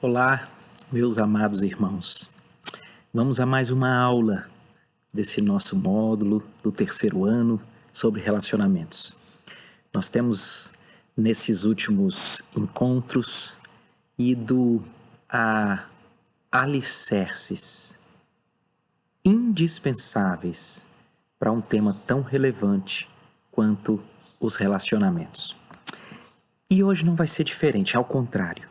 Olá, meus amados irmãos. Vamos a mais uma aula desse nosso módulo do terceiro ano sobre relacionamentos. Nós temos, nesses últimos encontros, ido a alicerces indispensáveis para um tema tão relevante quanto os relacionamentos. E hoje não vai ser diferente, ao contrário.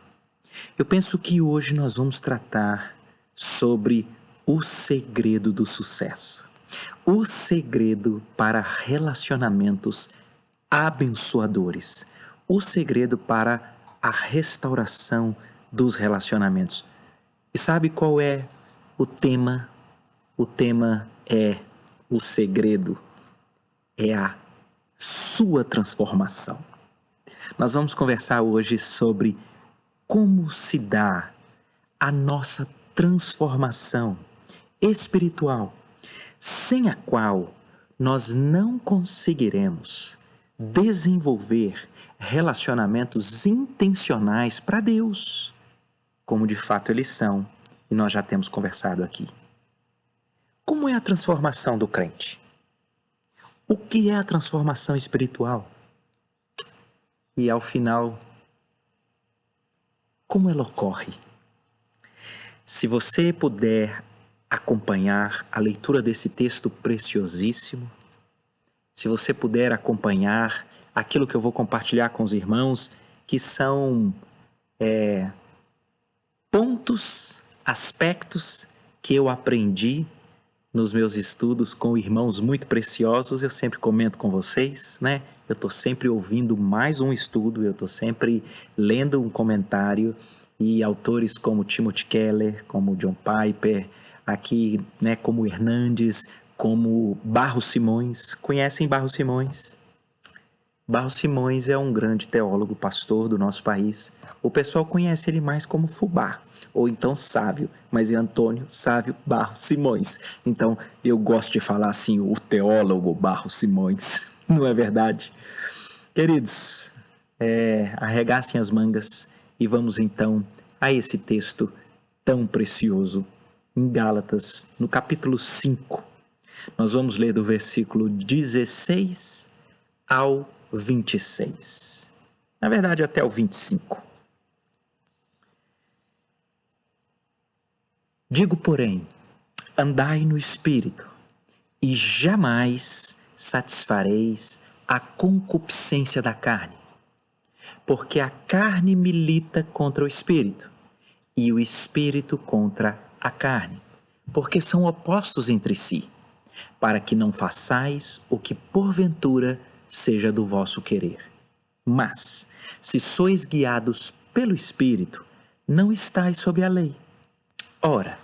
Eu penso que hoje nós vamos tratar sobre o segredo do sucesso. O segredo para relacionamentos abençoadores. O segredo para a restauração dos relacionamentos. E sabe qual é o tema? O tema é o segredo, é a sua transformação. Nós vamos conversar hoje sobre como se dá a nossa transformação espiritual, sem a qual nós não conseguiremos desenvolver relacionamentos intencionais para Deus, como de fato eles são, e nós já temos conversado aqui. Como é a transformação do crente? O que é a transformação espiritual? E ao final, como ela ocorre? Se você puder acompanhar a leitura desse texto preciosíssimo, se você puder acompanhar aquilo que eu vou compartilhar com os irmãos, que são pontos, aspectos que eu aprendi nos meus estudos com irmãos muito preciosos, eu sempre comento com vocês, né? Eu estou sempre ouvindo mais um estudo, eu estou sempre lendo um comentário, e autores como Timothy Keller, como John Piper, aqui, né, como Hernandes, como Barros Simões. Conhecem Barros Simões? Barros Simões é um grande teólogo, pastor do nosso país. O pessoal conhece ele mais como Fubá, ou então Sávio, mas é Antônio Sávio Barros Simões. Então eu gosto de falar assim, o teólogo Barros Simões, não é verdade? Queridos, arregassem as mangas e vamos então a esse texto tão precioso, em Gálatas, no capítulo 5. Nós vamos ler do versículo 16 ao 26. Na verdade, até o 25. Digo, porém, andai no Espírito, e jamais satisfareis a concupiscência da carne. Porque a carne milita contra o Espírito, e o Espírito contra a carne, porque são opostos entre si, para que não façais o que porventura seja do vosso querer. Mas, se sois guiados pelo Espírito, não estais sob a lei. Ora,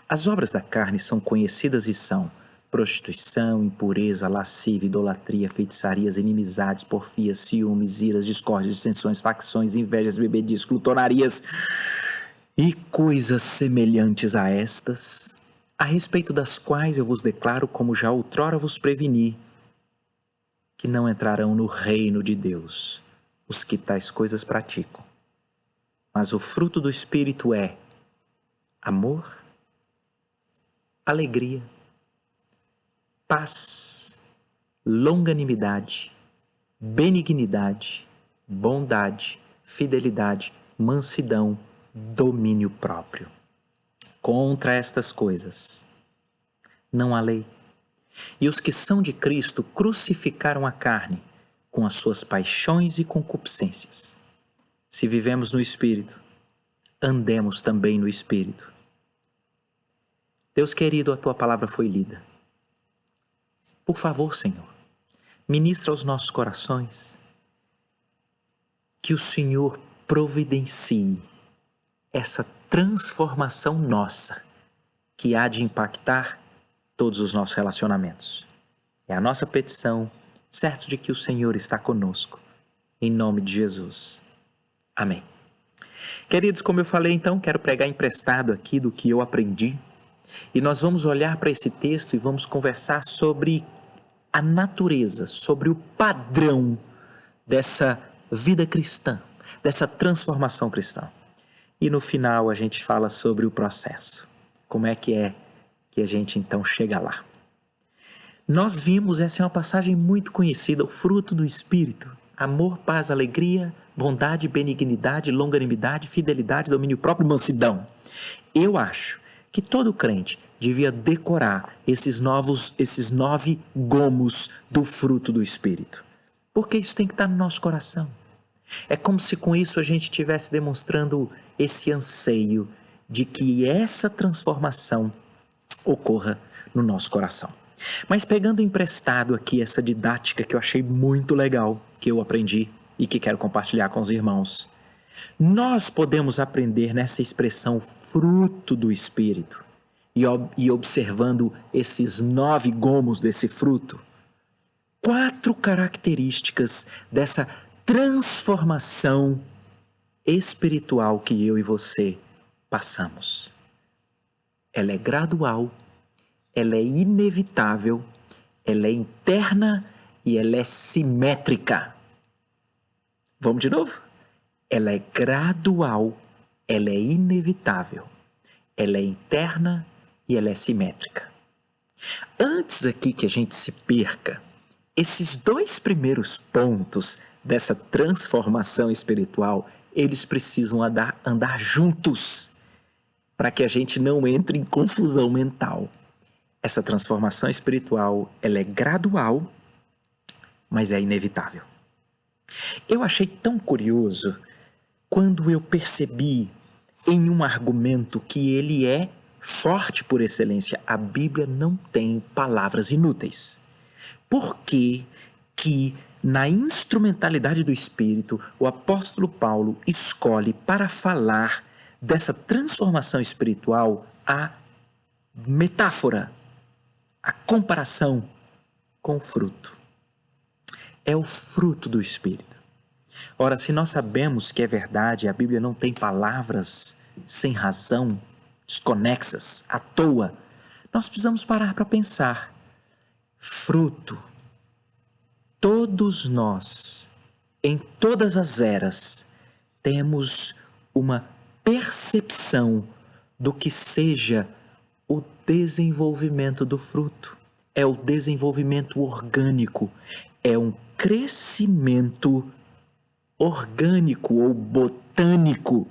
as obras da carne são conhecidas e são prostituição, impureza, lascívia, idolatria, feitiçarias, inimizades, porfias, ciúmes, iras, discórdias, dissensões, facções, invejas, bebedices, glutonarias e coisas semelhantes a estas, a respeito das quais eu vos declaro, como já outrora vos preveni, que não entrarão no reino de Deus os que tais coisas praticam. Mas o fruto do Espírito é amor, alegria, paz, longanimidade, benignidade, bondade, fidelidade, mansidão, domínio próprio. Contra estas coisas não há lei. E os que são de Cristo crucificaram a carne com as suas paixões e concupiscências. Se vivemos no Espírito, andemos também no Espírito. Deus querido, a Tua palavra foi lida. Por favor, Senhor, ministra aos nossos corações, que o Senhor providencie essa transformação nossa, que há de impactar todos os nossos relacionamentos. É a nossa petição, certo de que o Senhor está conosco, em nome de Jesus. Amém. Queridos, como eu falei, então, quero pregar emprestado aqui do que eu aprendi, e nós vamos olhar para esse texto e vamos conversar sobre a natureza, sobre o padrão dessa vida cristã, dessa transformação cristã. e no final a gente fala sobre o processo. Como é que a gente então chega lá? Nós vimos, essa é uma passagem muito conhecida, o fruto do Espírito: amor, paz, alegria, bondade, benignidade, longanimidade, fidelidade, domínio próprio e mansidão. Eu acho que todo crente devia decorar esses 9 gomos do fruto do Espírito, porque isso tem que estar no nosso coração. É como se com isso a gente estivesse demonstrando esse anseio de que essa transformação ocorra no nosso coração. Mas pegando emprestado aqui essa didática que eu achei muito legal, que eu aprendi e que quero compartilhar com os irmãos, nós podemos aprender nessa expressão fruto do Espírito e observando esses 9 gomos desse fruto, 4 características dessa transformação espiritual que eu e você passamos. Ela é gradual, ela é inevitável, ela é interna e ela é simétrica. Vamos de novo? Ela é gradual, ela é inevitável, ela é interna e ela é simétrica. Antes aqui que a gente se perca, esses 2 primeiros pontos dessa transformação espiritual, eles precisam andar juntos para que a gente não entre em confusão mental. Essa transformação espiritual, ela é gradual, mas é inevitável. Eu achei tão curioso quando eu percebi em um argumento que ele é forte por excelência. A Bíblia não tem palavras inúteis. Por que na instrumentalidade do Espírito, o apóstolo Paulo escolhe para falar dessa transformação espiritual a metáfora, a comparação com o fruto? É o fruto do Espírito. Ora, se nós sabemos que é verdade, a Bíblia não tem palavras sem razão, desconexas, à toa, nós precisamos parar para pensar. Fruto. Todos nós, em todas as eras, temos uma percepção do que seja o desenvolvimento do fruto. É o desenvolvimento orgânico, é um crescimento orgânico ou botânico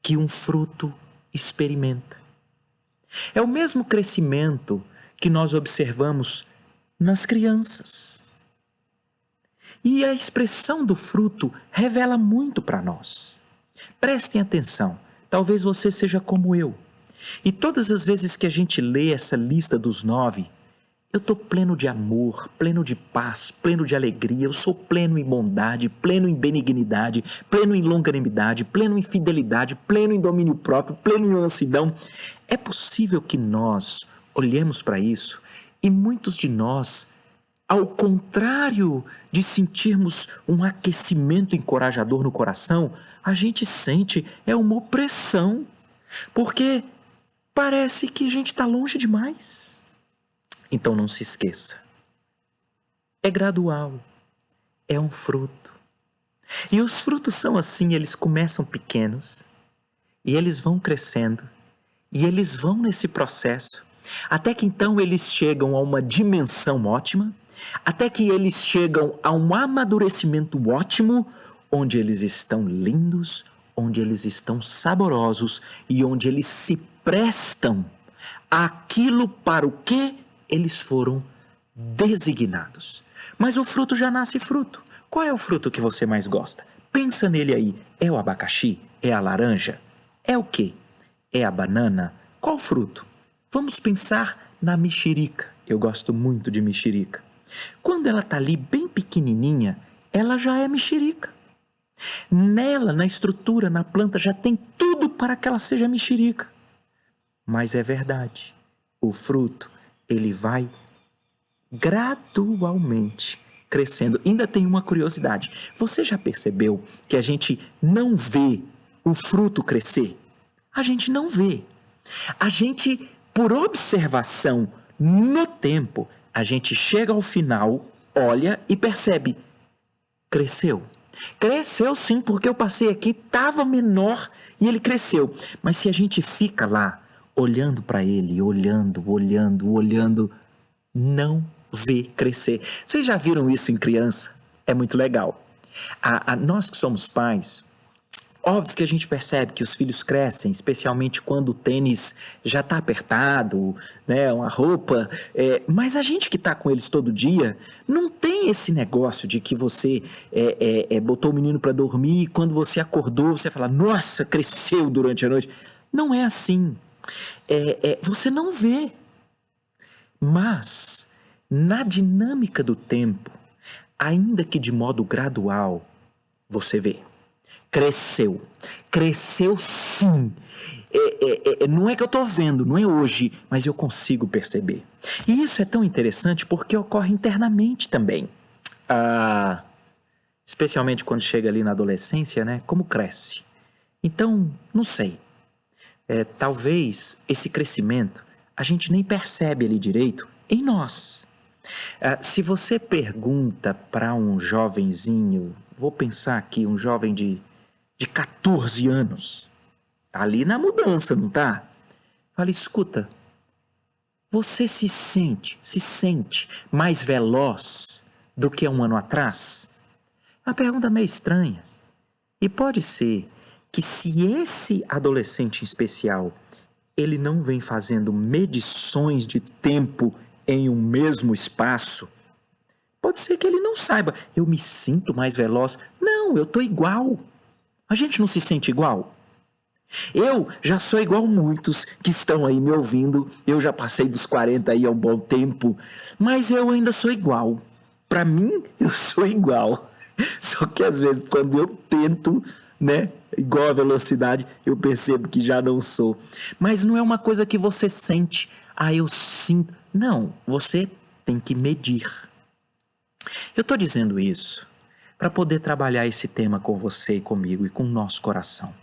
que um fruto experimenta. É o mesmo crescimento que nós observamos nas crianças. E a expressão do fruto revela muito para nós. Prestem atenção, talvez você seja como eu. E todas as vezes que a gente lê essa lista dos 9, eu estou pleno de amor, pleno de paz, pleno de alegria, eu sou pleno em bondade, pleno em benignidade, pleno em longanimidade, pleno em fidelidade, pleno em domínio próprio, pleno em mansidão. É possível que nós olhemos para isso e muitos de nós, ao contrário de sentirmos um aquecimento encorajador no coração, a gente sente uma opressão, porque parece que a gente está longe demais. Então não se esqueça, é gradual, é um fruto. E os frutos são assim, eles começam pequenos, e eles vão crescendo, e eles vão nesse processo, até que então eles chegam a uma dimensão ótima, até que eles chegam a um amadurecimento ótimo, onde eles estão lindos, onde eles estão saborosos e onde eles se prestam àquilo para o que eles foram designados. Mas o fruto já nasce fruto. Qual é o fruto que você mais gosta? Pensa nele aí. É o abacaxi? É a laranja? É o quê? É a banana? Qual fruto? Vamos pensar na mexerica. Eu gosto muito de mexerica. Quando ela está ali bem pequenininha, ela já é mexerica. Nela, na estrutura, na planta, já tem tudo para que ela seja mexerica. Mas é verdade, o fruto, ele vai gradualmente crescendo. Ainda tem uma curiosidade. Você já percebeu que a gente não vê o fruto crescer? A gente não vê. A gente, por observação no tempo, a gente chega ao final, olha e percebe, cresceu. Cresceu sim, porque eu passei aqui, estava menor E ele cresceu. Mas se a gente fica lá, olhando para ele, olhando, não vê crescer. Vocês já viram isso em criança? É muito legal. Nós que somos pais, óbvio que a gente percebe que os filhos crescem, especialmente quando o tênis já está apertado, né, uma roupa, mas a gente que está com eles todo dia, não tem esse negócio de que você botou o menino para dormir e quando você acordou, você fala, nossa, cresceu durante a noite. Não é assim. Você não vê. Mas, na dinâmica do tempo, ainda que de modo gradual, você vê. Cresceu. Cresceu sim. Não é que eu estou vendo, não é hoje, mas eu consigo perceber. E isso é tão interessante porque ocorre internamente também. Especialmente quando chega ali na adolescência, né? Como cresce. Então, não sei. Talvez esse crescimento a gente nem percebe ali direito em nós. Se você pergunta para um jovenzinho, vou pensar aqui, um jovem de 14 anos, tá ali na mudança, não tá? Fala, escuta, você se sente mais veloz do que um ano atrás? A pergunta é meio estranha. E pode ser que se esse adolescente em especial, ele não vem fazendo medições de tempo em um mesmo espaço, pode ser que ele não saiba, eu me sinto mais veloz. Não, eu tô igual. A gente não se sente igual? Eu já sou igual muitos que estão aí me ouvindo. Eu já passei dos 40 aí há um bom tempo, mas eu ainda sou igual. Para mim, eu sou igual. Só que às vezes quando eu tento, né, igual a velocidade, eu percebo que já não sou. Mas não é uma coisa que você sente, eu sinto. Não, você tem que medir. Eu estou dizendo isso para poder trabalhar esse tema com você e comigo e com o nosso coração.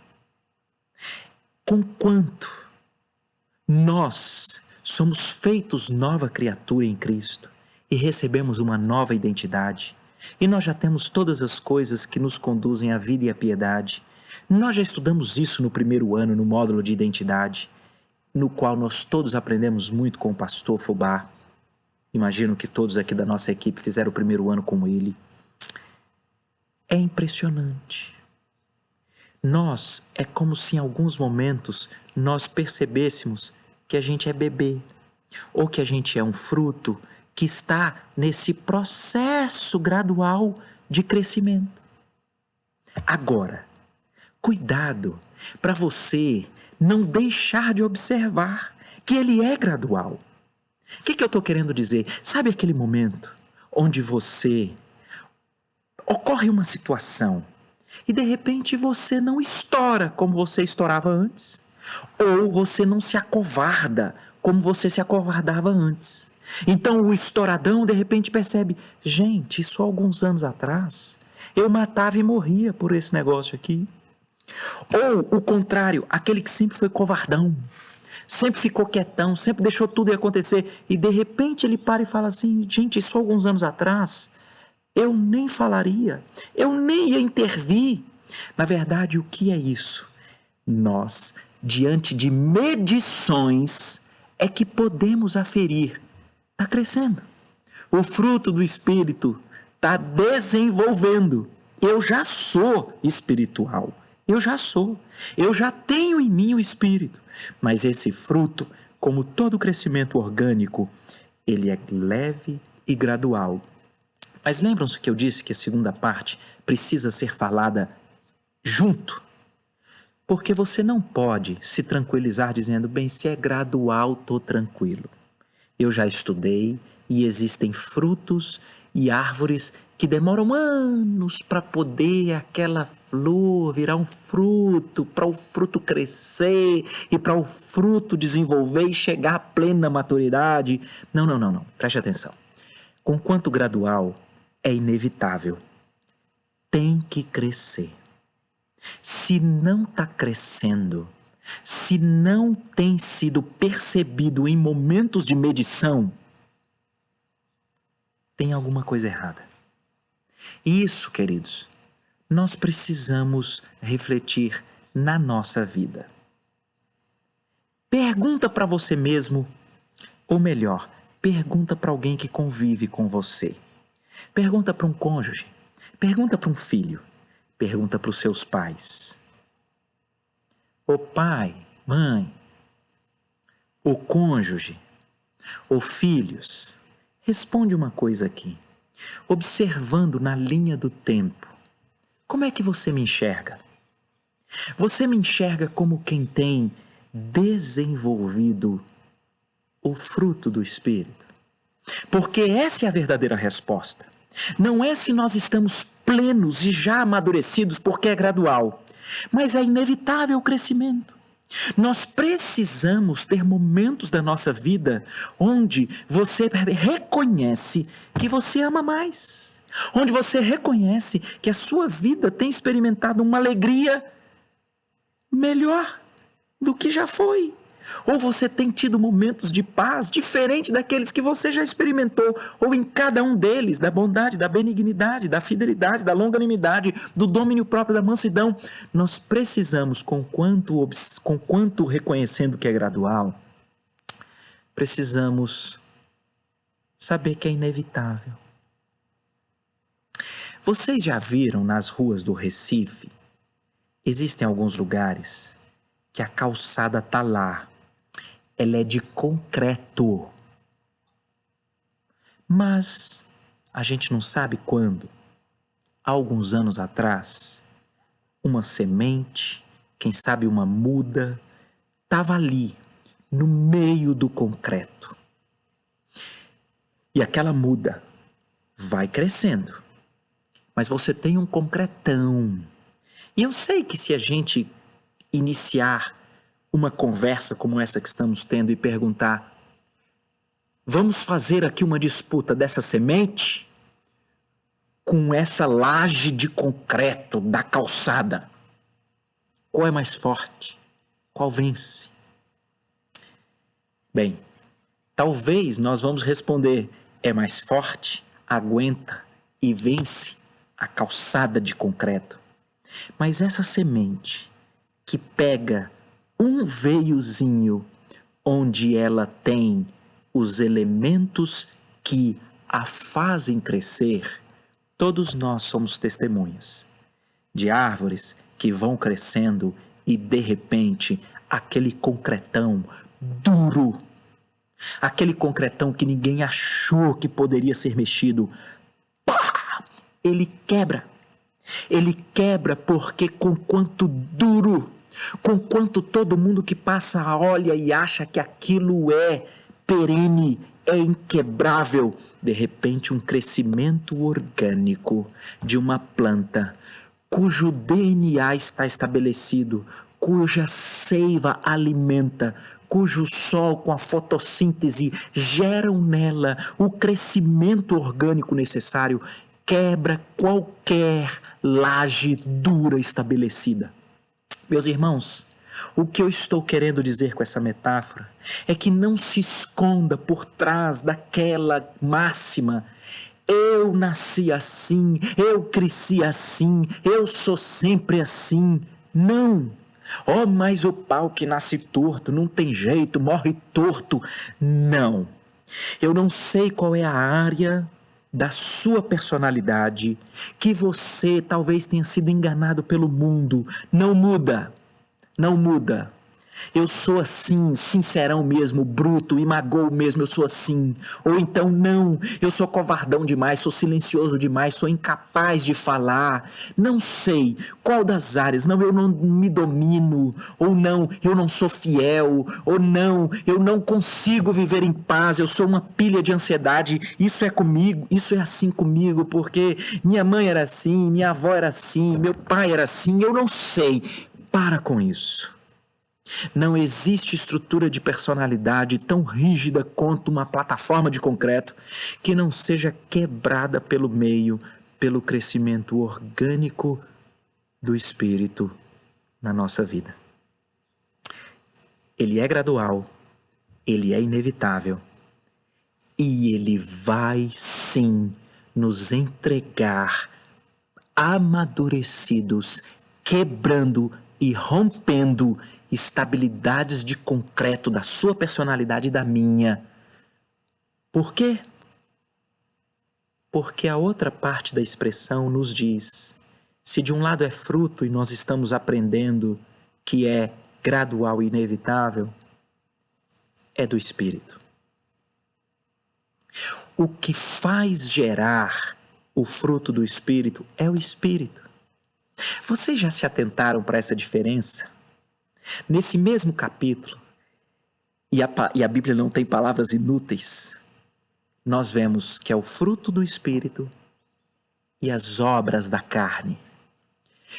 Conquanto nós somos feitos nova criatura em Cristo e recebemos uma nova identidade, e nós já temos todas as coisas que nos conduzem à vida e à piedade. Nós já estudamos isso no primeiro ano, no módulo de identidade, no qual nós todos aprendemos muito com o pastor Fubá. Imagino que todos aqui da nossa equipe fizeram o primeiro ano com ele. É impressionante. É como se em alguns momentos nós percebêssemos que a gente é bebê, ou que a gente é um fruto que está nesse processo gradual de crescimento. Agora, cuidado para você não deixar de observar que ele é gradual. O que eu estou querendo dizer? Sabe aquele momento onde ocorre uma situação e de repente você não estoura como você estourava antes, ou você não se acovarda como você se acovardava antes. Então o estouradão de repente percebe, gente, isso há alguns anos atrás eu matava e morria por esse negócio aqui. Ou o contrário, aquele que sempre foi covardão, sempre ficou quietão, sempre deixou tudo acontecer, e de repente ele para e fala assim, gente, isso há alguns anos atrás eu nem falaria, eu nem ia intervir. Na verdade, o que é isso? Nós, diante de medições, é que podemos aferir. Está crescendo. O fruto do Espírito está desenvolvendo. Eu já sou espiritual. Eu já sou. Eu já tenho em mim o Espírito. Mas esse fruto, como todo crescimento orgânico, ele é leve e gradual. Mas lembram-se que eu disse que a segunda parte precisa ser falada junto? Porque você não pode se tranquilizar dizendo, bem, se é gradual, estou tranquilo. Eu já estudei e existem frutos e árvores que demoram anos para poder aquela flor virar um fruto, para o fruto crescer e para o fruto desenvolver e chegar à plena maturidade. Não. Preste atenção. Conquanto gradual, é inevitável. Tem que crescer. Se não está crescendo, se não tem sido percebido em momentos de medição, tem alguma coisa errada. Isso, queridos, nós precisamos refletir na nossa vida. Pergunta para você mesmo, ou melhor, pergunta para alguém que convive com você. Pergunta para um cônjuge, pergunta para um filho, pergunta para os seus pais. O pai, mãe, o cônjuge, ou filhos, responde uma coisa aqui. Observando na linha do tempo, como é que você me enxerga? Você me enxerga como quem tem desenvolvido o fruto do Espírito? Porque essa é a verdadeira resposta. Não é se nós estamos plenos e já amadurecidos, porque é gradual, mas é inevitável o crescimento. Nós precisamos ter momentos da nossa vida onde você reconhece que você ama mais, onde você reconhece que a sua vida tem experimentado uma alegria melhor do que já foi. Ou você tem tido momentos de paz diferente daqueles que você já experimentou, ou em cada um deles, da bondade, da benignidade, da fidelidade, da longanimidade, do domínio próprio, da mansidão. Nós precisamos, com quanto reconhecendo que é gradual, precisamos saber que é inevitável. Vocês já viram nas ruas do Recife? Existem alguns lugares que a calçada está lá. Ela é de concreto. Mas a gente não sabe quando. Há alguns anos atrás, uma semente, quem sabe uma muda, estava ali, no meio do concreto. E aquela muda vai crescendo. Mas você tem um concretão. E eu sei que se a gente iniciar uma conversa como essa que estamos tendo e perguntar: vamos fazer aqui uma disputa dessa semente com essa laje de concreto da calçada. Qual é mais forte? Qual vence? Bem, talvez nós vamos responder: é mais forte, aguenta e vence a calçada de concreto. Mas essa semente que pega um veiozinho onde ela tem os elementos que a fazem crescer, todos nós somos testemunhas de árvores que vão crescendo e de repente aquele concretão duro, aquele concretão que ninguém achou que poderia ser mexido, pá, ele quebra. Ele quebra porque conquanto duro, conquanto todo mundo que passa olha e acha que aquilo é perene, é inquebrável, de repente um crescimento orgânico de uma planta cujo DNA está estabelecido, cuja seiva alimenta, cujo sol com a fotossíntese geram nela o crescimento orgânico necessário, quebra qualquer laje dura estabelecida. Meus irmãos, o que eu estou querendo dizer com essa metáfora é que não se esconda por trás daquela máxima: eu nasci assim, eu cresci assim, eu sou sempre assim. Não! Oh, mas o pau que nasce torto, não tem jeito, morre torto. Não! Eu não sei qual é a área da sua personalidade que você talvez tenha sido enganado pelo mundo. Não muda, não muda. Eu sou assim, sincerão mesmo, bruto, imagou mesmo, eu sou assim. Ou então, não, eu sou covardão demais, sou silencioso demais, sou incapaz de falar. Não sei qual das áreas, não, eu não me domino, ou não, eu não sou fiel, ou não, eu não consigo viver em paz, eu sou uma pilha de ansiedade. Isso é comigo, isso é assim comigo, porque minha mãe era assim, minha avó era assim, meu pai era assim, eu não sei. Para com isso. Não existe estrutura de personalidade tão rígida quanto uma plataforma de concreto que não seja quebrada pelo meio, pelo crescimento orgânico do Espírito na nossa vida. Ele é gradual, ele é inevitável e ele vai sim nos entregar amadurecidos, quebrando e rompendo estabilidades de concreto da sua personalidade e da minha. Por quê? Porque a outra parte da expressão nos diz, se de um lado é fruto e nós estamos aprendendo que é gradual e inevitável, é do Espírito. O que faz gerar o fruto do Espírito é o Espírito. Vocês já se atentaram para essa diferença? Nesse mesmo capítulo, e a Bíblia não tem palavras inúteis, nós vemos que é o fruto do Espírito e as obras da carne.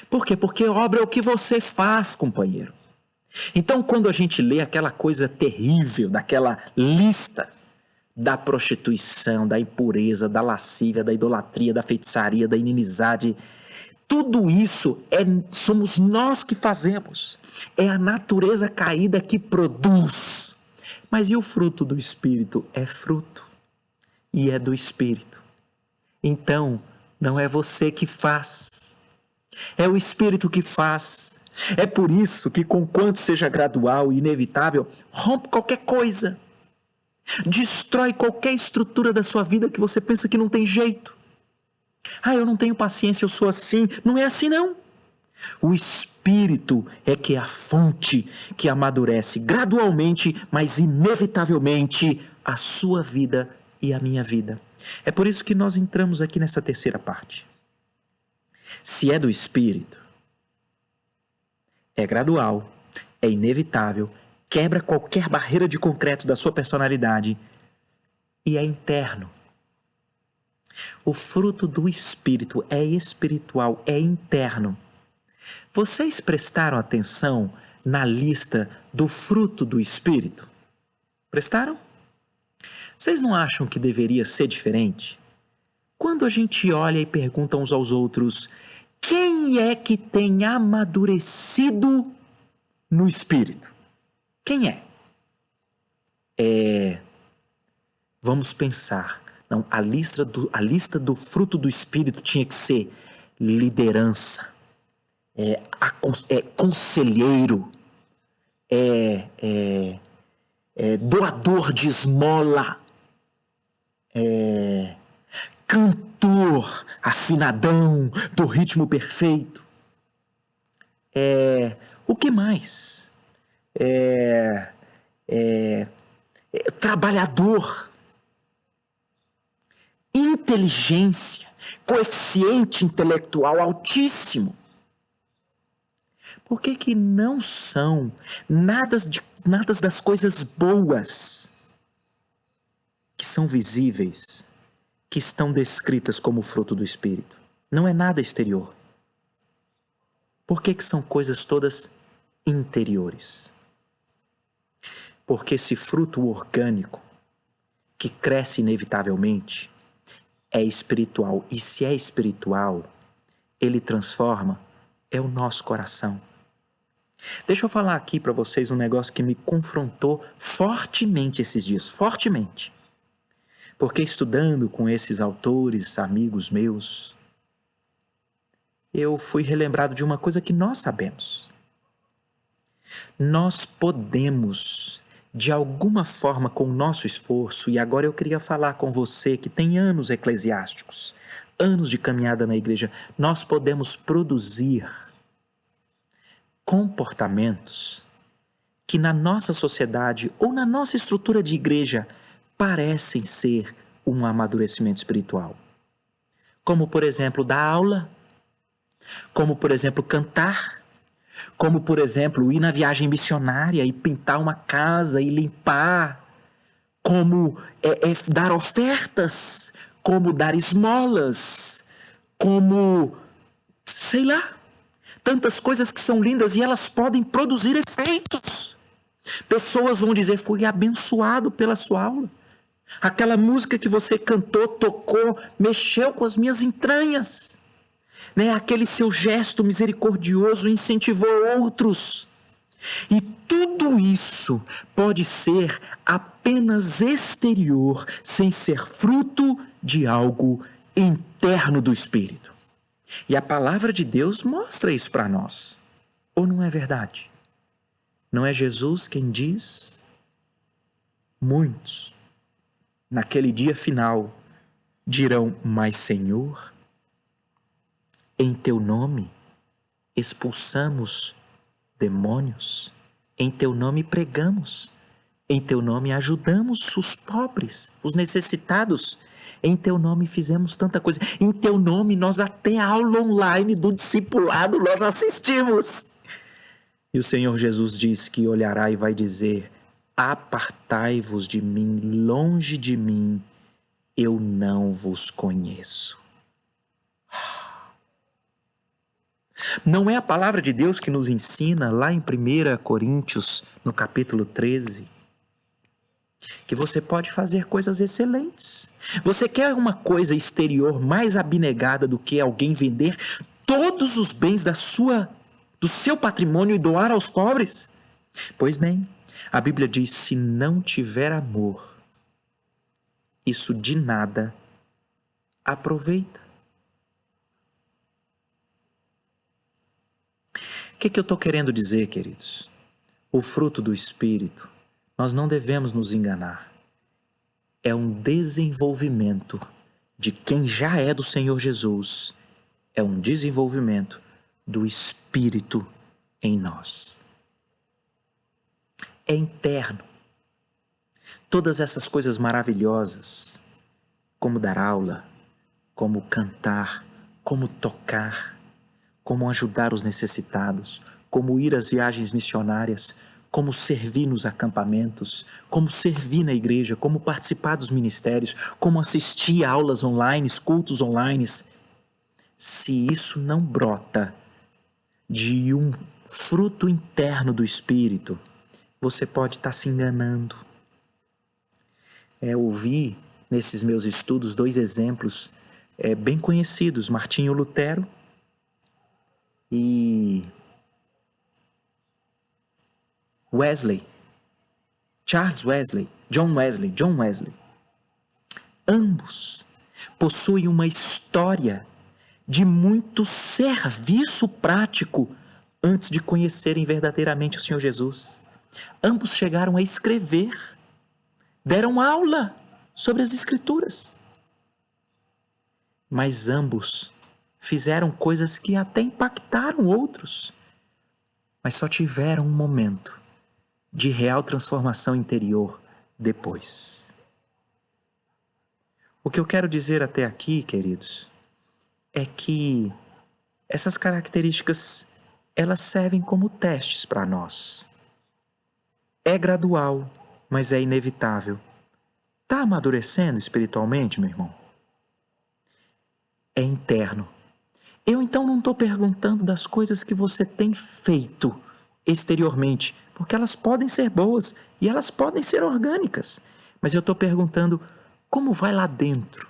Por quê? Porque obra é o que você faz, companheiro. Então, quando a gente lê aquela coisa terrível, daquela lista da prostituição, da impureza, da lascívia, da idolatria, da feitiçaria, da inimizade, tudo isso somos nós que fazemos. É a natureza caída que produz. Mas e o fruto do Espírito? É fruto. E é do Espírito. Então, não é você que faz. É o Espírito que faz. É por isso que, conquanto seja gradual e inevitável, rompe qualquer coisa. Destrói qualquer estrutura da sua vida que você pensa que não tem jeito. Eu não tenho paciência, eu sou assim. Não é assim, não. O Espírito é que é a fonte que amadurece gradualmente, mas inevitavelmente, a sua vida e a minha vida. É por isso que nós entramos aqui nessa terceira parte. Se é do Espírito, é gradual, é inevitável, quebra qualquer barreira de concreto da sua personalidade e é interno. O fruto do Espírito é espiritual, é interno. Vocês prestaram atenção na lista do fruto do Espírito? Prestaram? Vocês não acham que deveria ser diferente? Quando a gente olha e pergunta uns aos outros, quem é que tem amadurecido no Espírito? Quem é? Vamos pensar. Não, a lista do fruto do Espírito tinha que ser liderança, conselheiro, doador de esmola, cantor afinadão do ritmo perfeito. O que mais? Trabalhador, inteligência, coeficiente intelectual altíssimo. Por que não são nada das coisas boas que são visíveis, que estão descritas como fruto do Espírito? Não é nada exterior. Por que são coisas todas interiores? Porque esse fruto orgânico, que cresce inevitavelmente, é espiritual. E se é espiritual, ele transforma, é o nosso coração. Deixa eu falar aqui para vocês um negócio que me confrontou fortemente esses dias, fortemente. Porque estudando com esses autores, amigos meus, eu fui relembrado de uma coisa que nós sabemos. Nós podemos, de alguma forma, com o nosso esforço, e agora eu queria falar com você que tem anos eclesiásticos, anos de caminhada na igreja, nós podemos produzir comportamentos que na nossa sociedade ou na nossa estrutura de igreja parecem ser um amadurecimento espiritual. Como, por exemplo, dar aula, como, por exemplo, cantar, como, por exemplo, ir na viagem missionária e pintar uma casa e limpar, como dar ofertas, como dar esmolas, como, sei lá, tantas coisas que são lindas e elas podem produzir efeitos. Pessoas vão dizer, fui abençoado pela sua aula. Aquela música que você cantou, tocou, mexeu com as minhas entranhas. Aquele seu gesto misericordioso incentivou outros. E tudo isso pode ser apenas exterior, sem ser fruto de algo interno do Espírito. E a palavra de Deus mostra isso para nós. Ou não é verdade? Não é Jesus quem diz? Muitos, naquele dia final, dirão: mas Senhor, em teu nome expulsamos demônios, em teu nome pregamos, em teu nome ajudamos os pobres, os necessitados, em teu nome fizemos tanta coisa, em teu nome nós até a aula online do discipulado nós assistimos. E o Senhor Jesus diz que olhará e vai dizer: apartai-vos de mim, longe de mim, eu não vos conheço. Não é a palavra de Deus que nos ensina lá em 1 Coríntios, no capítulo 13, que você pode fazer coisas excelentes. Você quer uma coisa exterior mais abnegada do que alguém vender todos os bens do seu patrimônio e doar aos pobres? Pois bem, a Bíblia diz: se não tiver amor, isso de nada aproveita. O que eu estou querendo dizer, queridos? O fruto do Espírito, nós não devemos nos enganar. É um desenvolvimento de quem já é do Senhor Jesus. É um desenvolvimento do Espírito em nós. É interno. Todas essas coisas maravilhosas, como dar aula, como cantar, como tocar, como ajudar os necessitados, como ir às viagens missionárias, como servir nos acampamentos, como servir na igreja, como participar dos ministérios, como assistir a aulas online, cultos online. Se isso não brota de um fruto interno do Espírito, você pode estar se enganando. Eu ouvi nesses meus estudos 2 exemplos bem conhecidos, Martinho Lutero e Wesley, Charles Wesley, John Wesley. Ambos possuem uma história de muito serviço prático antes de conhecerem verdadeiramente o Senhor Jesus. Ambos chegaram a escrever, deram aula sobre as Escrituras. Mas ambos fizeram coisas que até impactaram outros, mas só tiveram um momento de real transformação interior depois. O que eu quero dizer até aqui, queridos, é que essas características, elas servem como testes para nós. É gradual, mas é inevitável. Está amadurecendo espiritualmente, meu irmão? É interno. Eu então não estou perguntando das coisas que você tem feito exteriormente, porque elas podem ser boas e elas podem ser orgânicas, mas eu estou perguntando como vai lá dentro.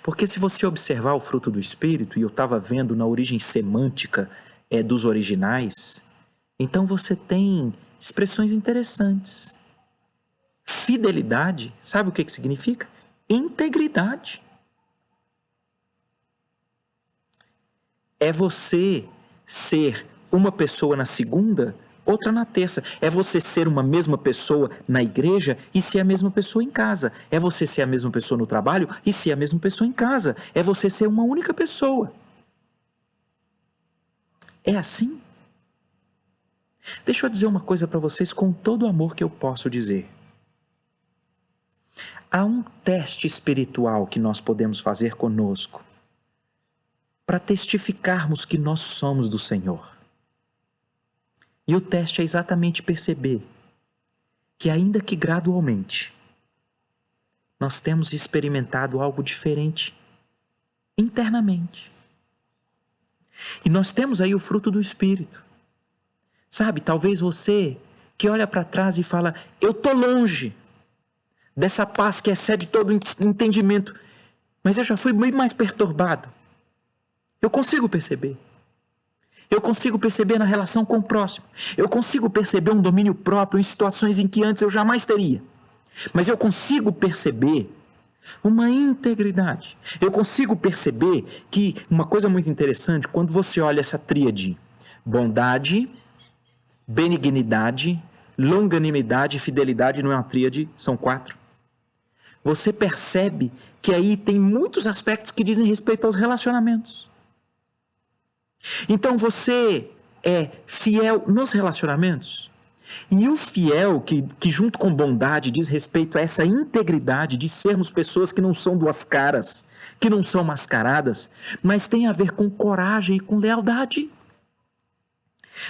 Porque se você observar o fruto do Espírito, e eu estava vendo na origem semântica dos originais, então você tem expressões interessantes. Fidelidade, sabe o que significa? Integridade. É você ser uma pessoa na segunda, outra na terça. É você ser uma mesma pessoa na igreja e ser a mesma pessoa em casa. É você ser a mesma pessoa no trabalho e ser a mesma pessoa em casa. É você ser uma única pessoa. É assim? Deixa eu dizer uma coisa para vocês com todo o amor que eu posso dizer. Há um teste espiritual que nós podemos fazer conosco para testificarmos que nós somos do Senhor. E o teste é exatamente perceber que, ainda que gradualmente, nós temos experimentado algo diferente internamente. E nós temos aí o fruto do Espírito. Sabe, talvez você que olha para trás e fala: eu estou longe dessa paz que excede todo entendimento, mas eu já fui bem mais perturbado. Eu consigo perceber. Eu consigo perceber na relação com o próximo. Eu consigo perceber um domínio próprio em situações em que antes eu jamais teria. Mas eu consigo perceber uma integridade. Eu consigo perceber que uma coisa muito interessante, quando você olha essa tríade, bondade, benignidade, longanimidade e fidelidade, não é uma tríade, são 4. Você percebe que aí tem muitos aspectos que dizem respeito aos relacionamentos. Então você é fiel nos relacionamentos? E o fiel, que junto com bondade diz respeito a essa integridade de sermos pessoas que não são duas caras, que não são mascaradas, mas tem a ver com coragem e com lealdade.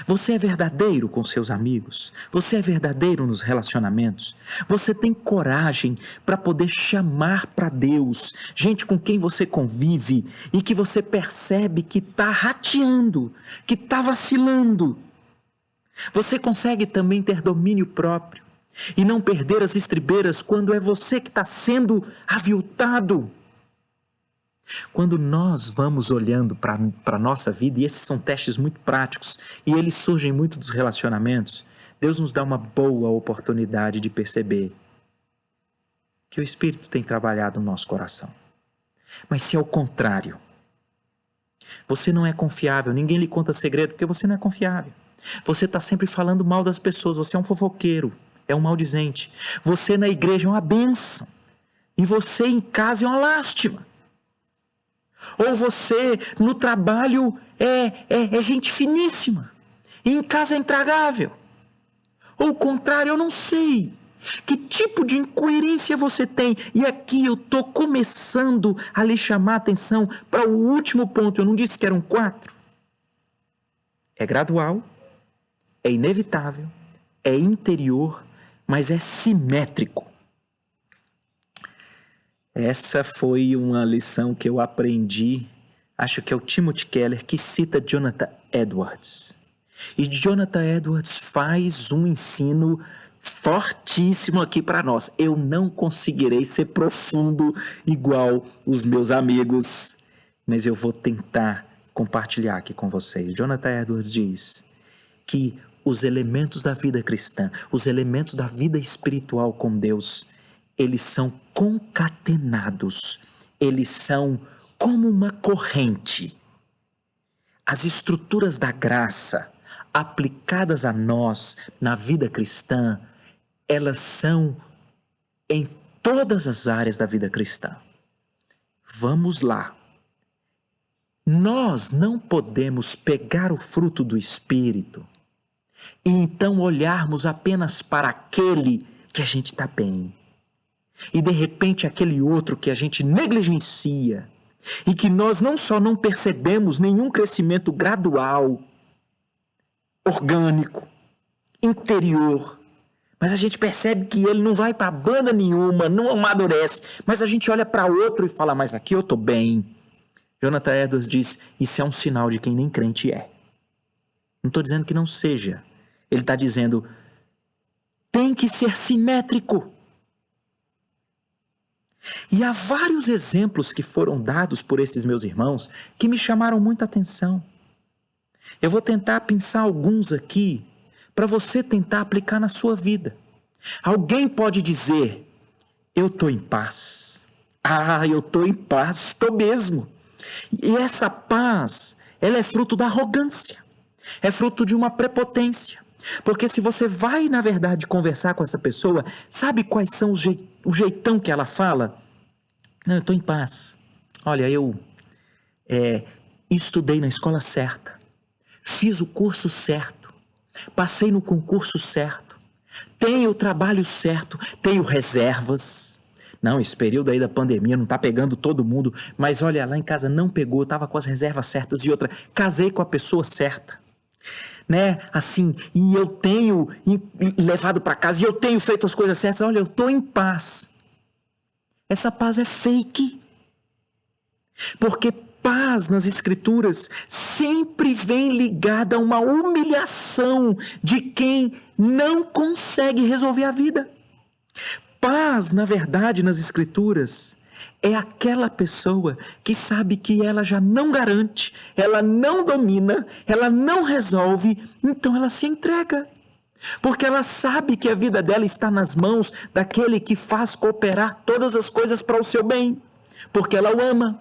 Você é verdadeiro com seus amigos? Você é verdadeiro nos relacionamentos? Você tem coragem para poder chamar para Deus gente com quem você convive e que você percebe que está rateando, que está vacilando? Você consegue também ter domínio próprio e não perder as estribeiras quando é você que está sendo aviltado? Quando nós vamos olhando para a nossa vida, e esses são testes muito práticos, e eles surgem muito dos relacionamentos, Deus nos dá uma boa oportunidade de perceber que o Espírito tem trabalhado no nosso coração. Mas se ao contrário, você não é confiável, ninguém lhe conta segredo porque você não é confiável. Você está sempre falando mal das pessoas, você é um fofoqueiro, é um maldizente. Você na igreja é uma bênção, e você em casa é uma lástima. Ou você no trabalho é gente finíssima, e em casa é intragável. Ou o contrário, eu não sei. Que tipo de incoerência você tem? E aqui eu estou começando a lhe chamar a atenção para o último ponto. Eu não disse que eram 4. É gradual, é inevitável, é interior, mas é simétrico. Essa foi uma lição que eu aprendi, acho que é o Timothy Keller, que cita Jonathan Edwards. E Jonathan Edwards faz um ensino fortíssimo aqui para nós. Eu não conseguirei ser profundo igual os meus amigos, mas eu vou tentar compartilhar aqui com vocês. Jonathan Edwards diz que os elementos da vida cristã, os elementos da vida espiritual com Deus, eles são concatenados, eles são como uma corrente. As estruturas da graça aplicadas a nós na vida cristã, elas são em todas as áreas da vida cristã. Vamos lá. Nós não podemos pegar o fruto do Espírito e então olharmos apenas para aquele que a gente está bem. E de repente aquele outro que a gente negligencia e que nós não só não percebemos nenhum crescimento gradual, orgânico, interior, mas a gente percebe que ele não vai para banda nenhuma, não amadurece, mas a gente olha para outro e fala, mas aqui eu estou bem. Jonathan Edwards diz, isso é um sinal de quem nem crente é. Não estou dizendo que não seja. Ele está dizendo, tem que ser simétrico. E há vários exemplos que foram dados por esses meus irmãos que me chamaram muita atenção. Eu vou tentar pensar alguns aqui para você tentar aplicar na sua vida. Alguém pode dizer, eu estou em paz. Ah, eu estou em paz, estou mesmo. E essa paz, ela é fruto da arrogância. É fruto de uma prepotência. Porque se você vai, na verdade, conversar com essa pessoa, sabe quais são o jeitão que ela fala? Não, eu estou em paz. Olha, eu estudei na escola certa, fiz o curso certo, passei no concurso certo, tenho o trabalho certo, tenho reservas. Não, esse período aí da pandemia não está pegando todo mundo, mas olha, lá em casa não pegou, estava com as reservas certas. E outra, casei com a pessoa certa. Né? Assim, e eu tenho levado para casa, e eu tenho feito as coisas certas. Olha, eu estou em paz. Essa paz é fake. Porque paz nas Escrituras sempre vem ligada a uma humilhação de quem não consegue resolver a vida. Paz, na verdade, nas Escrituras, é aquela pessoa que sabe que ela já não garante, ela não domina, ela não resolve, então ela se entrega. Porque ela sabe que a vida dela está nas mãos daquele que faz cooperar todas as coisas para o seu bem. Porque ela o ama.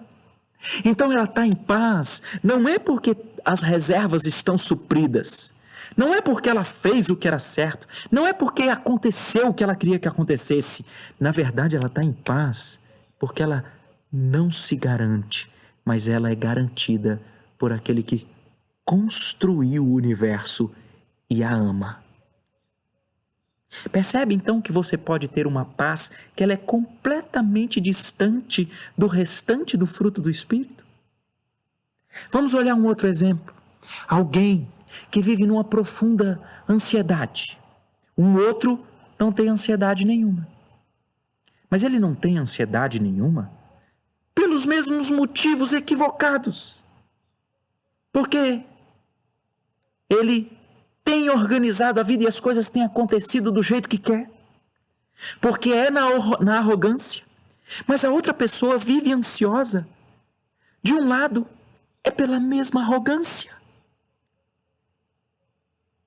Então ela está em paz, não é porque as reservas estão supridas, não é porque ela fez o que era certo, não é porque aconteceu o que ela queria que acontecesse. Na verdade, ela está em paz porque ela não se garante, mas ela é garantida por aquele que construiu o universo e a ama. Percebe então que você pode ter uma paz que ela é completamente distante do restante do fruto do Espírito? Vamos olhar um outro exemplo. Alguém que vive numa profunda ansiedade. Um outro não tem ansiedade nenhuma. Mas ele não tem ansiedade nenhuma pelos mesmos motivos equivocados. Porque ele tem organizado a vida e as coisas têm acontecido do jeito que quer. Porque é na arrogância. Mas a outra pessoa vive ansiosa. De um lado, é pela mesma arrogância.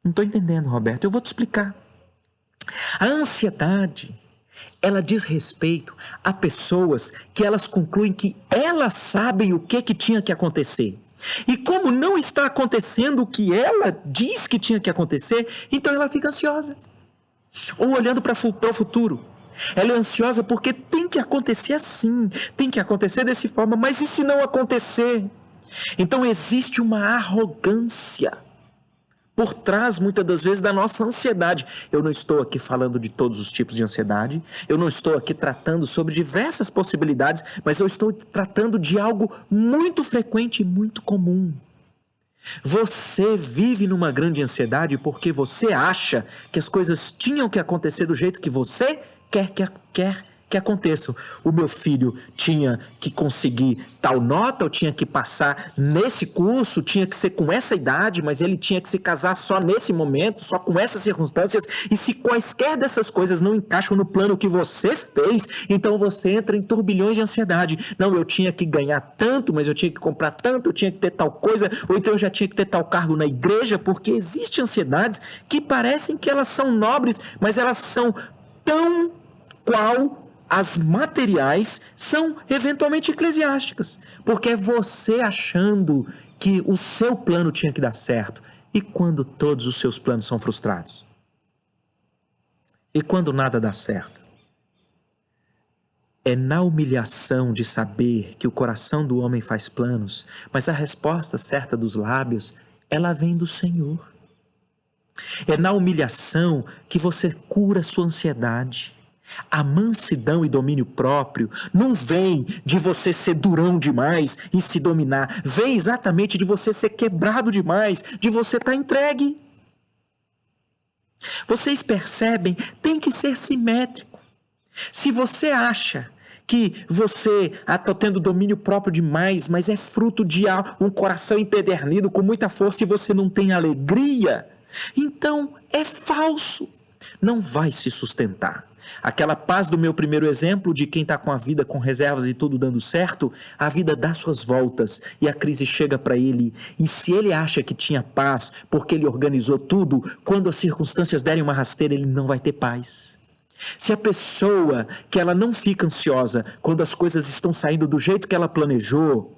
Não estou entendendo, Roberto. Eu vou te explicar. A ansiedade, ela diz respeito a pessoas que elas concluem que elas sabem o que tinha que acontecer. E como não está acontecendo o que ela diz que tinha que acontecer, então ela fica ansiosa. Ou olhando para o futuro. Ela é ansiosa porque tem que acontecer assim, tem que acontecer dessa forma, mas e se não acontecer? Então existe uma arrogância por trás, muitas das vezes, da nossa ansiedade. Eu não estou aqui falando de todos os tipos de ansiedade, eu não estou aqui tratando sobre diversas possibilidades, mas eu estou tratando de algo muito frequente e muito comum. Você vive numa grande ansiedade porque você acha que as coisas tinham que acontecer do jeito que você quer que aconteçam. O meu filho tinha que conseguir tal nota, eu tinha que passar nesse curso, tinha que ser com essa idade, mas ele tinha que se casar só nesse momento, só com essas circunstâncias, e se quaisquer dessas coisas não encaixam no plano que você fez, então você entra em turbilhões de ansiedade. Não, eu tinha que ganhar tanto, mas eu tinha que comprar tanto, eu tinha que ter tal coisa, ou então eu já tinha que ter tal cargo na igreja, porque existem ansiedades que parecem que elas são nobres, mas elas são tão qual as materiais são eventualmente eclesiásticas, porque é você achando que o seu plano tinha que dar certo. E quando todos os seus planos são frustrados? E quando nada dá certo? É na humilhação de saber que o coração do homem faz planos, mas a resposta certa dos lábios, ela vem do Senhor. É na humilhação que você cura sua ansiedade. A mansidão e domínio próprio não vem de você ser durão demais e se dominar. Vem exatamente de você ser quebrado demais, de você estar entregue. Vocês percebem? Tem que ser simétrico. Se você acha que você está tendo domínio próprio demais, mas é fruto de um coração empedernido com muita força e você não tem alegria, então é falso. Não vai se sustentar. Aquela paz do meu primeiro exemplo, de quem está com a vida com reservas e tudo dando certo, a vida dá suas voltas e a crise chega para ele. E se ele acha que tinha paz porque ele organizou tudo, quando as circunstâncias derem uma rasteira, ele não vai ter paz. Se a pessoa que ela não fica ansiosa quando as coisas estão saindo do jeito que ela planejou,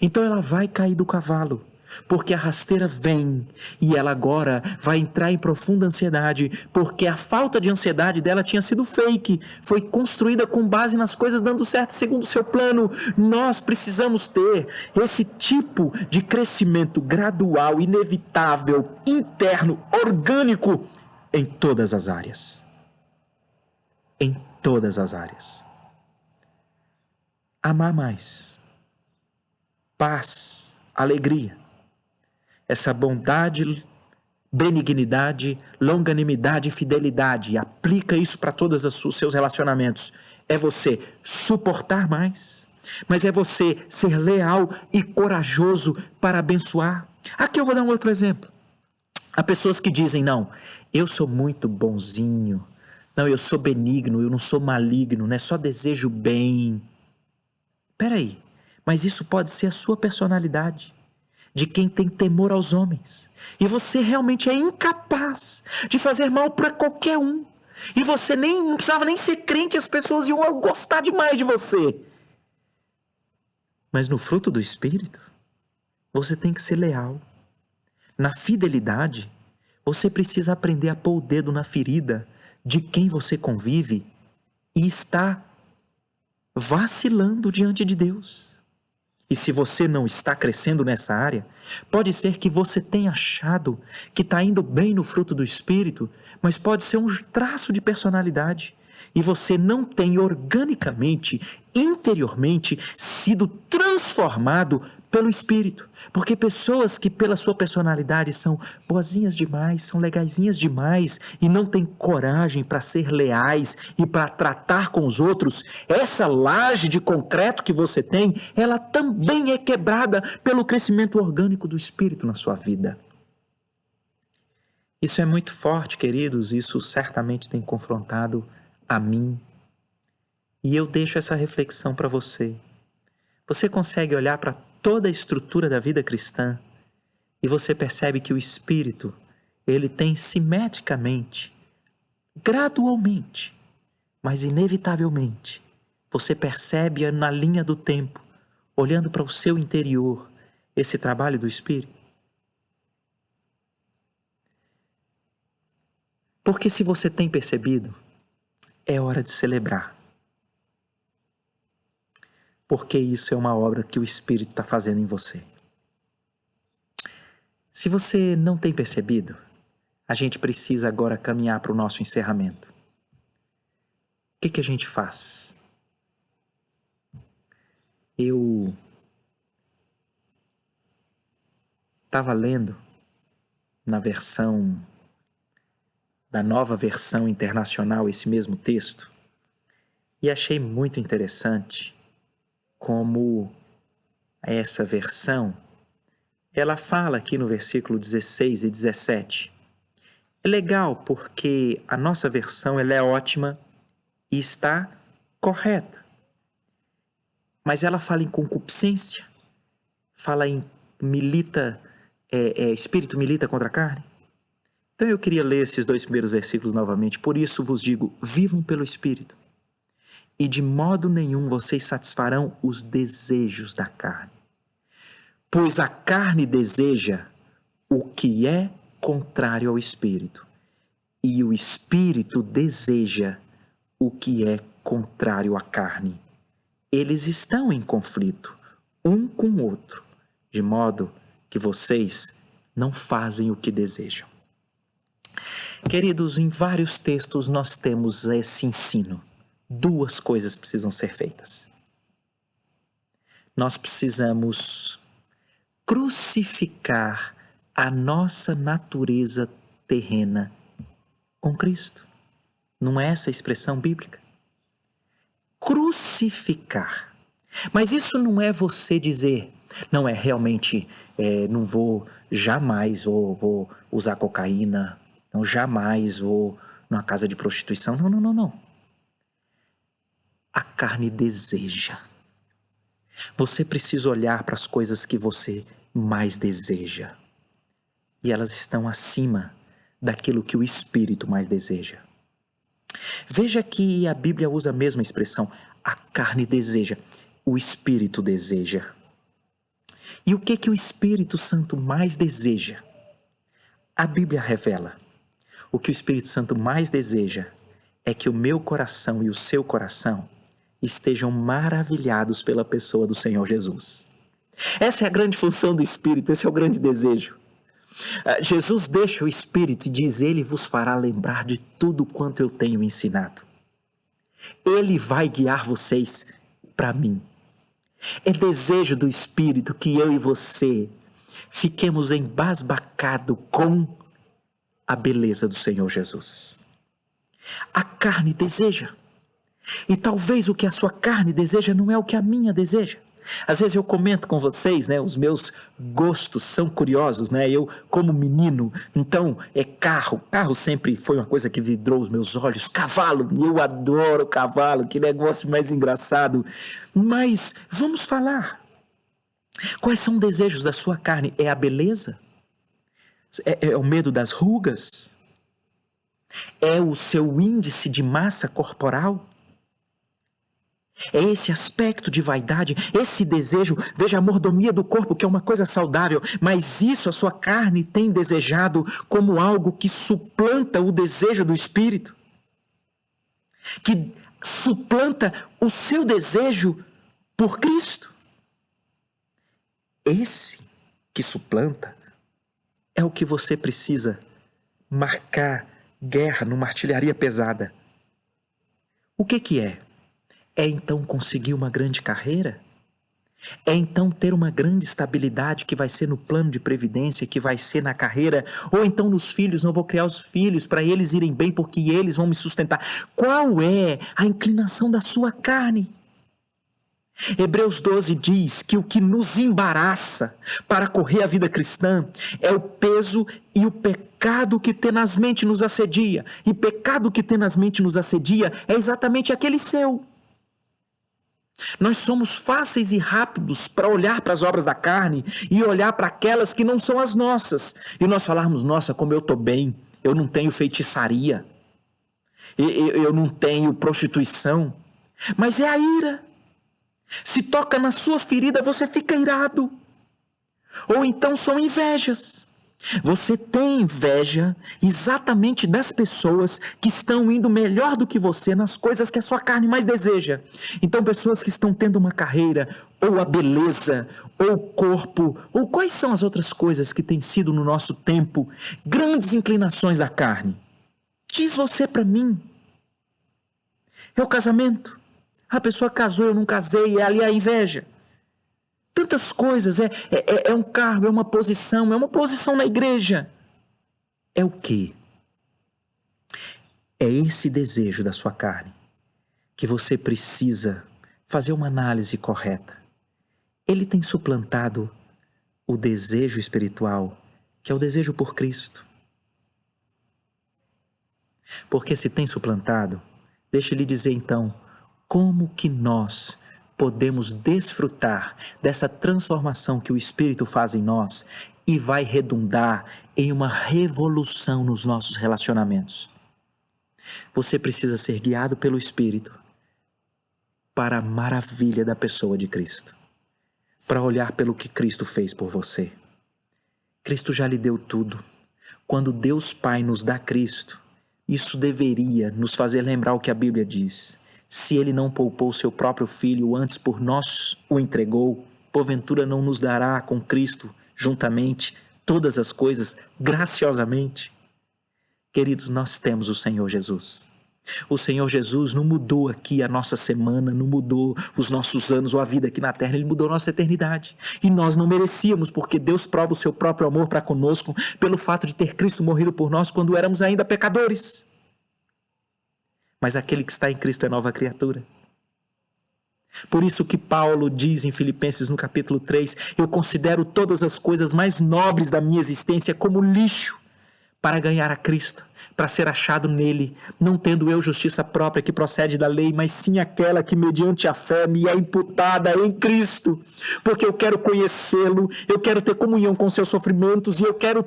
então ela vai cair do cavalo. Porque a rasteira vem e ela agora vai entrar em profunda ansiedade, porque a falta de ansiedade dela tinha sido fake, foi construída com base nas coisas dando certo segundo o seu plano. Nós precisamos ter esse tipo de crescimento gradual, inevitável, interno, orgânico em todas as áreas. Em todas as áreas. Amar mais. Paz, alegria. Essa bondade, benignidade, longanimidade e fidelidade. Aplica isso para todos os seus relacionamentos. É você suportar mais, mas é você ser leal e corajoso para abençoar. Aqui eu vou dar um outro exemplo. Há pessoas que dizem, não, eu sou muito bonzinho, não, eu sou benigno, eu não sou maligno, né? Só desejo bem. Peraí, mas isso pode ser a sua personalidade. de quem tem temor aos homens. E você realmente é incapaz de fazer mal para qualquer um. E você não precisava nem ser crente, as pessoas iam gostar demais de você. Mas no fruto do Espírito, você tem que ser leal. Na fidelidade, você precisa aprender a pôr o dedo na ferida de quem você convive e está vacilando diante de Deus. E se você não está crescendo nessa área, pode ser que você tenha achado que está indo bem no fruto do Espírito, mas pode ser um traço de personalidade. E você não tem organicamente, interiormente, sido transformado pelo Espírito. Porque pessoas que pela sua personalidade são boazinhas demais, são legaisinhas demais e não têm coragem para ser leais e para tratar com os outros, essa laje de concreto que você tem, ela também é quebrada pelo crescimento orgânico do Espírito na sua vida. Isso é muito forte, queridos, isso certamente tem confrontado a mim. E eu deixo essa reflexão para você. Você consegue olhar para toda a estrutura da vida cristã e você percebe que o Espírito, ele tem simetricamente, gradualmente, mas inevitavelmente, você percebe na linha do tempo, olhando para o seu interior, esse trabalho do Espírito? Porque se você tem percebido, é hora de celebrar. Porque isso é uma obra que o Espírito está fazendo em você. Se você não tem percebido, a gente precisa agora caminhar para o nosso encerramento. O que a gente faz? Eu estava lendo da nova versão internacional esse mesmo texto e achei muito interessante como essa versão, ela fala aqui no versículo 16 e 17. É legal porque a nossa versão ela é ótima e está correta. Mas ela fala em concupiscência, fala em espírito milita contra a carne. Então eu queria ler esses 2 primeiros versículos novamente. Por isso vos digo, vivam pelo Espírito. E de modo nenhum vocês satisfarão os desejos da carne. Pois a carne deseja o que é contrário ao Espírito. E o Espírito deseja o que é contrário à carne. Eles estão em conflito, um com o outro, de modo que vocês não fazem o que desejam. Queridos, em vários textos nós temos esse ensino. 2 coisas precisam ser feitas. Nós precisamos crucificar a nossa natureza terrena com Cristo. Não é essa a expressão bíblica? Crucificar. Mas isso não é você dizer, não é realmente, não vou jamais vou usar cocaína, não jamais vou numa casa de prostituição. Não. A carne deseja. Você precisa olhar para as coisas que você mais deseja. E elas estão acima daquilo que o Espírito mais deseja. Veja que a Bíblia usa a mesma expressão. A carne deseja, o Espírito deseja. E o que o Espírito Santo mais deseja? A Bíblia revela. O que o Espírito Santo mais deseja é que o meu coração e o seu coração estejam maravilhados pela pessoa do Senhor Jesus. Essa é a grande função do Espírito, esse é o grande desejo. Jesus deixa o Espírito e diz, ele vos fará lembrar de tudo quanto eu tenho ensinado. Ele vai guiar vocês para mim. É desejo do Espírito que eu e você fiquemos embasbacados com a beleza do Senhor Jesus. A carne deseja. E talvez o que a sua carne deseja não é o que a minha deseja. Às vezes eu comento com vocês, os meus gostos são curiosos, eu como menino, então carro sempre foi uma coisa que vidrou os meus olhos, cavalo, eu adoro cavalo, que negócio mais engraçado. Mas vamos falar, Quais são os desejos da sua carne? É a beleza? É o medo das rugas? É o seu índice de massa corporal? É esse aspecto de vaidade, esse desejo, veja a mordomia do corpo, que é uma coisa saudável, mas isso a sua carne tem desejado como algo que suplanta o desejo do espírito, que suplanta o seu desejo por Cristo. Esse que suplanta é o que você precisa marcar guerra numa artilharia pesada. O que é? É então conseguir uma grande carreira? É então ter uma grande estabilidade que vai ser no plano de previdência, que vai ser na carreira? Ou então nos filhos, não vou criar os filhos para eles irem bem porque eles vão me sustentar? Qual é a inclinação da sua carne? Hebreus 12 diz que o que nos embaraça para correr a vida cristã é o peso e o pecado que tenazmente nos assedia. E pecado que tenazmente nos assedia é exatamente aquele seu. Nós somos fáceis e rápidos para olhar para as obras da carne e olhar para aquelas que não são as nossas. E nós falarmos, nossa, como eu estou bem, eu não tenho feitiçaria, eu não tenho prostituição. Mas é a ira. Se toca na sua ferida, você fica irado. Ou então são invejas. Você tem inveja exatamente das pessoas que estão indo melhor do que você nas coisas que a sua carne mais deseja. Então, pessoas que estão tendo uma carreira, ou a beleza, ou o corpo, ou quais são as outras coisas que têm sido no nosso tempo grandes inclinações da carne? Diz você para mim. É o casamento. A pessoa casou, eu não casei, é ali a inveja. Tantas coisas, é um cargo, é uma posição na igreja. É o quê? É esse desejo da sua carne que você precisa fazer uma análise correta. Ele tem suplantado o desejo espiritual, que é o desejo por Cristo. Porque se tem suplantado, deixa eu lhe dizer então, como que nós podemos desfrutar dessa transformação que o Espírito faz em nós e vai redundar em uma revolução nos nossos relacionamentos. Você precisa ser guiado pelo Espírito para a maravilha da pessoa de Cristo, para olhar pelo que Cristo fez por você. Cristo já lhe deu tudo. Quando Deus Pai nos dá Cristo, isso deveria nos fazer lembrar o que a Bíblia diz. Se ele não poupou seu próprio filho, antes por nós o entregou, porventura não nos dará com Cristo juntamente todas as coisas graciosamente? Queridos, nós temos o Senhor Jesus. O Senhor Jesus não mudou aqui a nossa semana, não mudou os nossos anos ou a vida aqui na terra, Ele mudou a nossa eternidade. E nós não merecíamos, porque Deus prova o seu próprio amor para conosco pelo fato de ter Cristo morrido por nós quando éramos ainda pecadores. Mas aquele que está em Cristo é nova criatura. Por isso que Paulo diz em Filipenses no capítulo 3, eu considero todas as coisas mais nobres da minha existência como lixo para ganhar a Cristo, para ser achado nele, não tendo eu justiça própria que procede da lei, mas sim aquela que mediante a fé me é imputada em Cristo, porque eu quero conhecê-lo, eu quero ter comunhão com seus sofrimentos e eu quero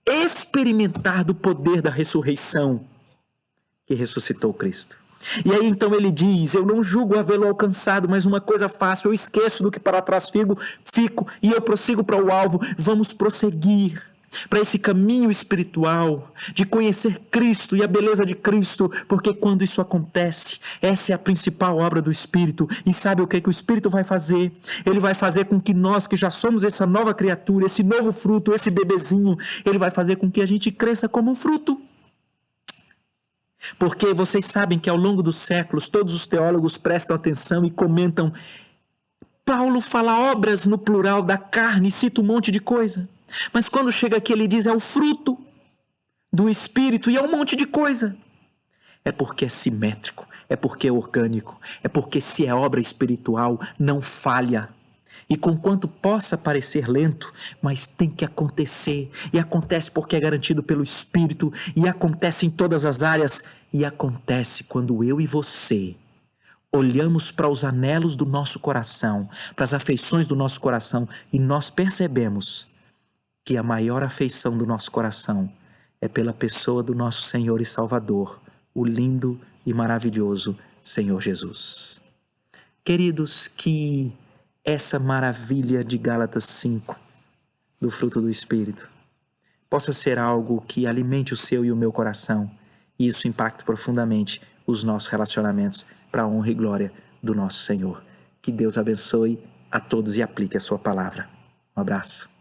experimentar do poder da ressurreição que ressuscitou Cristo. E aí então ele diz, eu não julgo havê-lo alcançado, mas uma coisa faço, eu esqueço do que para trás fico e eu prossigo para o alvo. Vamos prosseguir para esse caminho espiritual de conhecer Cristo e a beleza de Cristo, porque quando isso acontece, essa é a principal obra do Espírito. E sabe o que o Espírito vai fazer? Ele vai fazer com que nós, que já somos essa nova criatura, esse novo fruto, esse bebezinho, ele vai fazer com que a gente cresça como um fruto. Porque vocês sabem que ao longo dos séculos todos os teólogos prestam atenção e comentam. Paulo fala obras no plural da carne, cita um monte de coisa. Mas quando chega aqui ele diz é o fruto do Espírito e é um monte de coisa. É porque é simétrico, é porque é orgânico, é porque se é obra espiritual não falha. E conquanto possa parecer lento, mas tem que acontecer. E acontece porque é garantido pelo Espírito. E acontece em todas as áreas. E acontece quando eu e você olhamos para os anelos do nosso coração, para as afeições do nosso coração, e nós percebemos que a maior afeição do nosso coração é pela pessoa do nosso Senhor e Salvador, o lindo e maravilhoso Senhor Jesus. Queridos, que essa maravilha de Gálatas 5, do fruto do Espírito, possa ser algo que alimente o seu e o meu coração, e isso impacte profundamente os nossos relacionamentos para a honra e glória do nosso Senhor. Que Deus abençoe a todos e aplique a sua palavra. Um abraço.